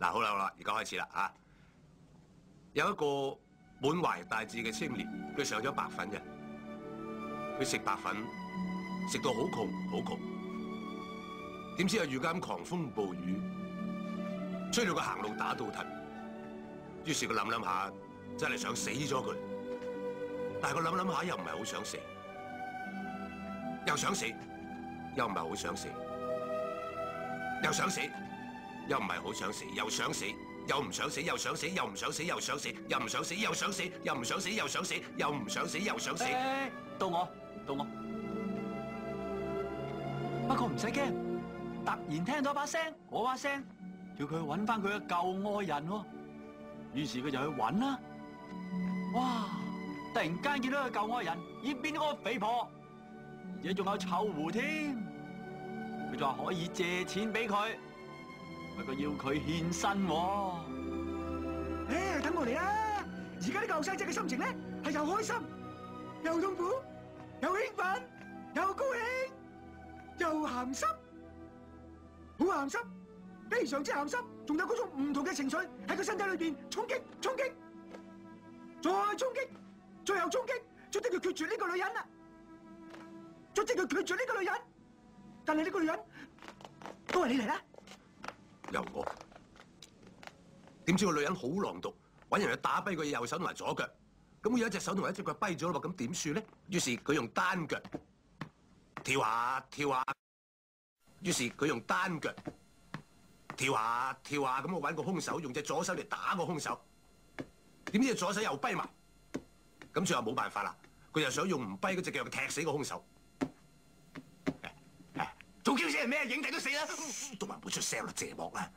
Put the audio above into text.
嗱，好啦好啦，而家開始啦嚇。有一個滿懷大志嘅青年，佢上咗白粉嘅，佢食白粉食到好窮好窮，點知又遇間狂風暴雨，吹到佢行路打到騰。於是佢諗諗下，真係想死咗佢。但係佢諗諗下又唔係好想死，又想死，又唔係好想死，又想死，又唔係好想死，又想死。又唔想死，又想死，又唔想死，又想死，又唔想死，又想死，又唔想死，又想死，又唔想死，又想死。到我。不過唔使驚，突然聽到一把聲，嗰把聲叫佢去揾翻佢嘅舊愛人喎。於是佢就去揾啦。哇！突然間見到個舊愛人已經變咗個肥婆，而且仲有臭狐添。佢就話可以借錢俾佢。不過要佢獻身喎。等我嚟啦！而家呢個後生仔嘅心情咧，係又開心、又痛苦、又興奮、又高興、又鹹濕，好鹹濕，非常之鹹濕，仲有嗰種唔同嘅情緒喺佢身體裏邊衝擊、再衝擊，最後衝擊，卒之佢決絕呢個女人啦！但係呢個女人都係你嚟啦！由我，點知個女人好狼毒，揾人去打跛佢右手同埋左腳，咁佢有一隻手同埋一隻腳跛咗咯喎，咁點算咧？於是佢用單腳跳下，於是佢用單腳跳下，咁我揾個兇手用隻左手嚟打個兇手，點知隻左手又跛埋，咁最後冇辦法啦，佢又想用唔跛嗰隻腳踢死個兇手。做叫死人咩？影帝都死啦，都話唔好出聲啦，謝幕啦。